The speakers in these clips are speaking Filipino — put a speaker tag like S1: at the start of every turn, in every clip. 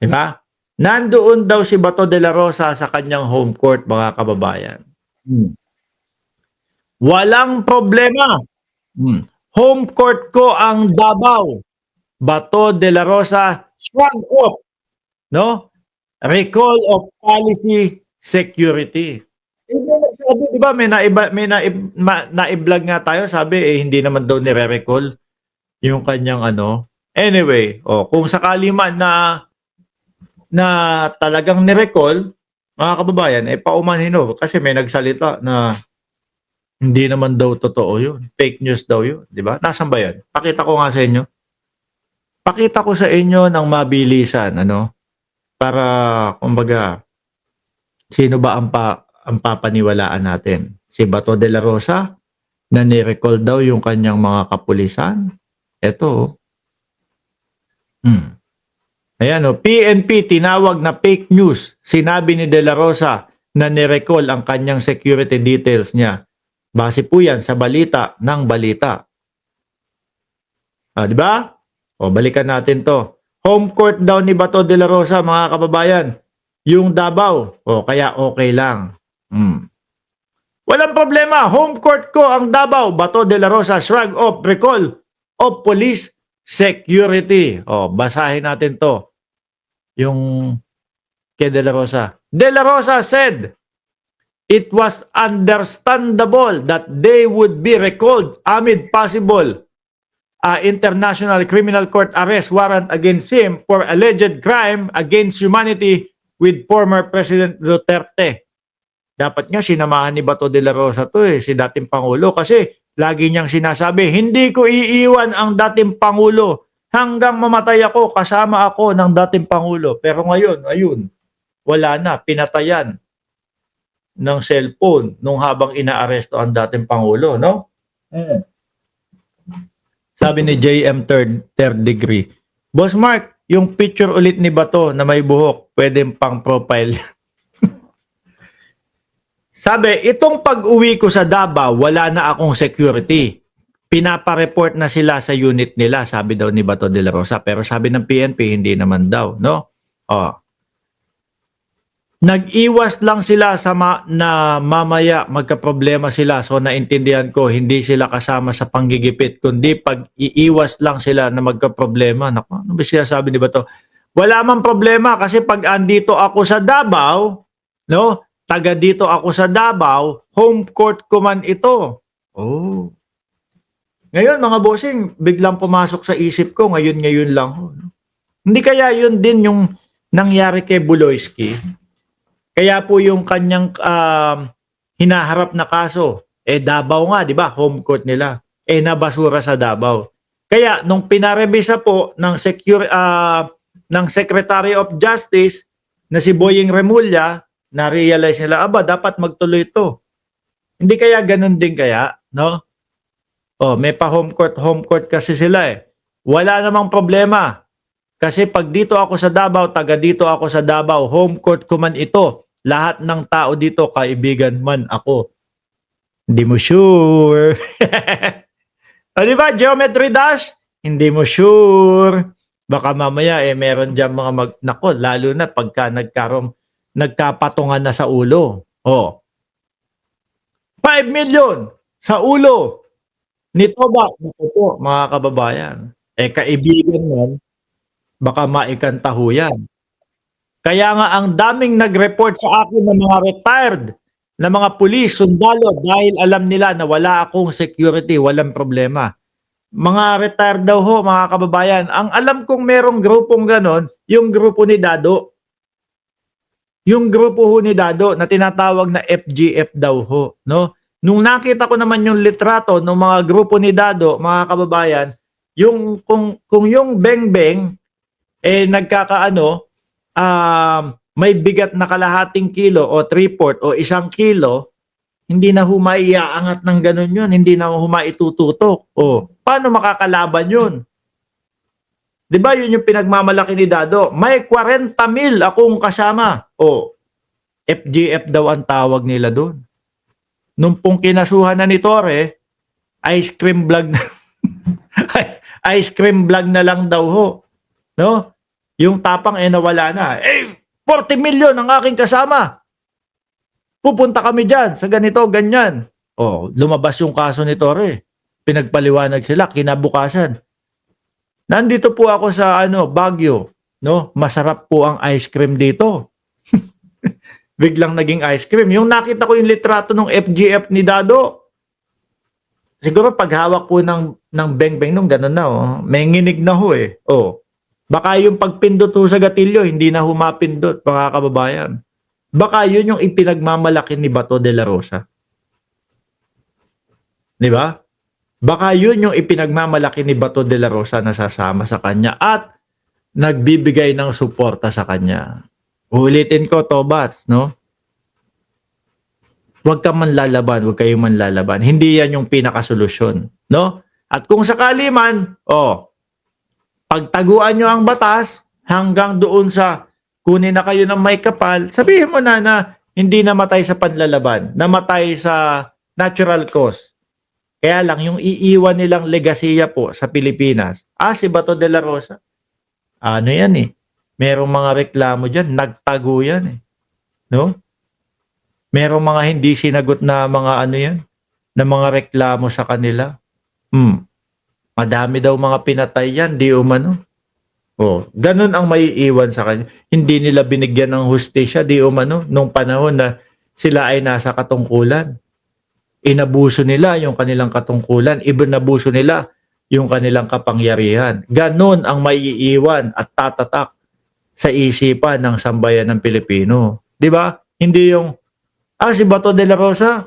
S1: Di ba? Nandoon daw si Bato de la Rosa sa kanyang home court, mga kababayan. Walang problema. Home court ko ang Davao. Bato de la Rosa, shrug off, no? Recall of policy security. Sabi, di ba, na-vlog nga tayo, sabi hindi naman daw nire-recall yung kanyang ano. Anyway, kung sakali man na talagang ni-recall, mga kababayan, paumanhin kasi may nagsalita na hindi naman daw totoo yun. Fake news daw yun, di ba? Nasaan ba yan? Pakita ko nga sa inyo. Pakita ko sa inyo ng mabilisan, para, kumbaga, sino ba ang papaniwalaan natin? Si Bato de la Rosa, na ni-recall daw yung kanyang mga kapulisan? Ito. Ayan, PNP tinawag na fake news. Sinabi ni de la Rosa na ni-recall ang kanyang security details niya. Base po yan sa balita ng balita. Di ba? Balikan natin to. Home court daw ni Bato de la Rosa, mga kababayan. Yung Davao. Kaya okay lang. Walang problema. Home court ko ang Davao. Bato de la Rosa, shrug off recall of police security. Basahin natin to. Yung kay de la Rosa. De la Rosa said, it was understandable that they would be recalled amid possible international criminal court arrest warrant against him for alleged crime against humanity with former President Duterte. Dapat nga sinamahan ni Bato de la Rosa to si dating Pangulo, kasi lagi niyang sinasabi, hindi ko iiwan ang dating Pangulo hanggang mamatay ako, kasama ako ng dating Pangulo. Pero ngayon, ayun, wala na, pinatayan ng cellphone nung habang inaaresto ang dating Pangulo, no? Sabi ni JM third degree, Boss Mark, yung picture ulit ni Bato na may buhok, pwedeng pang profile. Sabi, itong pag-uwi ko sa Davao, wala na akong security. Pinapa-report na sila sa unit nila, sabi daw ni Bato de la Rosa. Pero sabi ng PNP, hindi naman daw, no? Nag-iwas lang sila na mamaya magka-problema sila. So naintindihan ko, hindi sila kasama sa panggigipit, kundi pag-iiwas lang sila na magka-problema. Naku, ano ba siya sabi ni Bato? Wala man problema kasi pag andito ako sa Davao, no? Taga dito ako sa Davao, home court ko man ito. Ngayon mga bossing, biglang pumasok sa isip ko, ngayon lang. Hindi kaya yun din yung nangyari kay Buloyski? Kaya po yung kanyang hinaharap na kaso, Davao nga, di ba? Home court nila. Nabasura sa Davao. Kaya nung pinarebisa po ng Secretary of Justice na si Boying Remulla, na-realize nila, dapat magtuloy ito. Hindi kaya ganun din kaya, no? May pa home court kasi sila Wala namang problema. Kasi pag dito ako sa Davao, taga dito ako sa Davao, home court ko man ito. Lahat ng tao dito, kaibigan man ako. Hindi mo sure. Di ba, Geometry Dash? Hindi mo sure. Baka mamaya meron dyan mga lalo na pagka nagkapatungan na sa ulo. 5 million sa ulo ni Toba. Po, mga kababayan. Kaibigan man, baka maikantaho yan. Kaya nga ang daming nag-report sa akin ng mga retired na mga pulis, sundalo, dahil alam nila na wala akong security, walang problema. Mga retired daw mga kababayan. Ang alam kong merong grupong ganon, yung grupo ni Dado. Yung grupo ni Dado na tinatawag na FGF daw no? Nung nakita ko naman yung litrato ng mga grupo ni Dado, mga kababayan, yung kung yung Bengbeng may bigat na kalahating kilo o 3/4 o 1 kilo, hindi na humaiaangat ng ganun yun, hindi na humaitututok. Paano makakalaban yun? Di ba yun yung pinagmamalaki ni Dado? May 40 mil akong kasama. FGF daw ang tawag nila doon. Nung pong kinasuhan na ni Torre, ice cream vlog na lang daw no? Yung tapang nawala na. 40 million ang aking kasama. Pupunta kami dyan sa ganito, ganyan. Lumabas yung kaso ni Torre. Pinagpaliwanag sila, kinabukasan. Nandito po ako sa Baguio, no? Masarap po ang ice cream dito. Biglang naging ice cream. Yung nakita ko yung litrato ng FGF ni Dado. Siguro paghawak po ng beng-beng nung gano'n na, may nginig na ho eh. Baka yung pagpindot ho sa gatilyo, hindi na humapindot, mga kababayan. Baka yun yung ipinagmamalaki ni Bato de la Rosa. Di ba? Baka yun yung ipinagmamalaki ni Bato de la Rosa na sasama sa kanya at nagbibigay ng suporta sa kanya. Ulitin ko, Tobats, no? Huwag ka man lalaban, huwag kayong man lalaban. Hindi yan yung pinakasolusyon, no? At kung sakali man, pagtaguan nyo ang batas hanggang doon sa kunin na kayo ng may kapal, sabihin mo na hindi namatay sa panlalaban, namatay sa natural cause. Kaya lang, yung iiwan nilang legasiya po sa Pilipinas, si Bato de la Rosa, ano yan eh, merong mga reklamo dyan, nagtago yan eh, no? Merong mga hindi sinagot na mga na mga reklamo sa kanila. Madami daw mga pinatay yan, di umano. Ganun ang maiiwan sa kanya. Hindi nila binigyan ng hustisya, di umano, nung panahon na sila ay nasa katungkulan. Inabuso nila yung kanilang katungkulan, ibinabuso nila yung kanilang kapangyarihan. Ganun ang maiiwan at tatatak sa isipan ng sambayan ng Pilipino. Di ba? Hindi yung si Bato de la Rosa,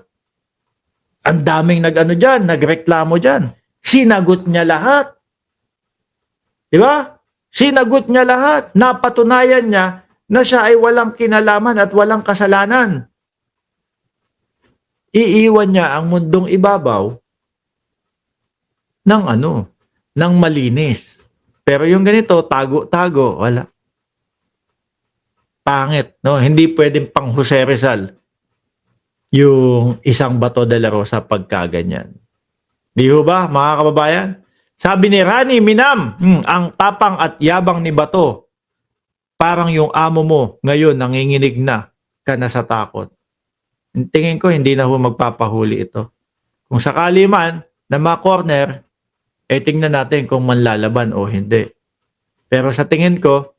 S1: ang daming nagreklamo dyan. Sinagot niya lahat. Di ba? Sinagot niya lahat. Napatunayan niya na siya ay walang kinalaman at walang kasalanan. Iiwan niya ang mundong ibabaw ng malinis. Pero yung ganito, tago-tago, wala. Pangit, no? Hindi pwedeng pang Jose Rizal yung isang Bato de la Rosa pagkaganyan. Di ho ba, mga kababayan? Sabi ni Rani Minam, ang tapang at yabang ni Bato, parang yung amo mo ngayon nanginginig na ka na sa takot. Tingin ko hindi na ho magpapahuli ito. Kung sakali man na ma-corner, tingnan natin kung manlalaban o hindi. Pero sa tingin ko,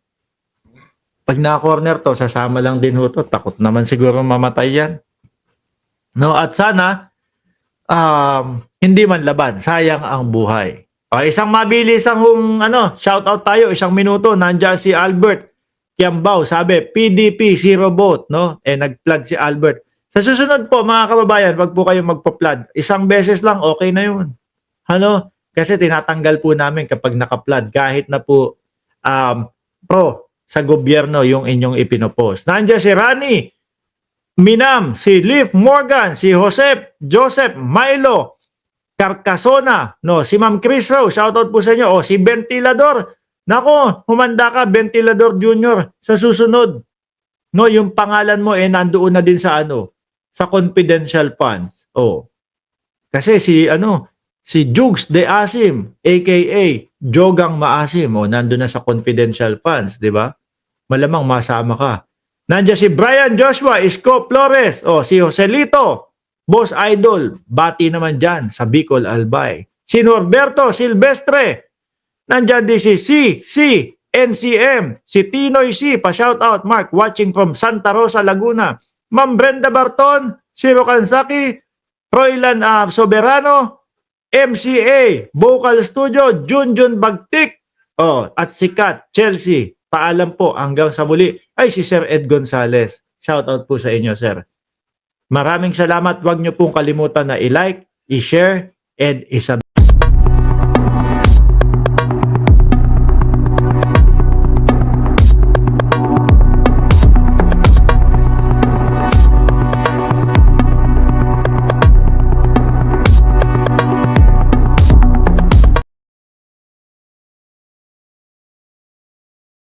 S1: pag na-corner to, sasama lang din ho to. Takot naman siguro mamatay yan. No, at sana hindi man laban, sayang ang buhay. Isang mabilis ang shout out tayo, 1 minuto. Nandiyan si Albert Kiambao, sabi PDP zero vote, no? Nag-flood si Albert. Sa susunod po mga kababayan, wag po kayong magpa-flood. Isang beses lang okay na 'yun. Kasi tinatanggal po namin kapag naka-flood kahit na po pro sa gobyerno yung inyong ipinopost. Nandiyan si Rani Minam, si Leaf Morgan, si Joseph Milo Carcasona, no, si Ma'am Chris Rowe, shoutout po sa inyo. Si Ventilador, nako, humanda ka, Ventilador Junior, sa susunod. No, yung pangalan mo nandoon na din sa sa confidential funds. Kasi si Jugs de Asim, aka Jogang Maasim, nandoon na sa confidential funds, di ba? Malamang masama ka. Nandiyan si Brian Joshua Isko Flores, si Joselito, Boss Idol, bati naman dyan sa Bicol Albay. Si Norberto Silvestre, nandiyan din si NCM, si Tinoy C, pa-shoutout Mark, watching from Santa Rosa, Laguna. Ma'am Brenda Barton, Shiro Kansaki, Roylan Soberano, MCA, Vocal Studio, Junjun Bagtik, at si Kat, Chelsea. Paalam po hanggang sa muli. Si Sir Ed Gonzales. Shoutout po sa inyo, sir. Maraming salamat. Huwag niyo pong kalimutan na i-like, i-share, and i-subscribe.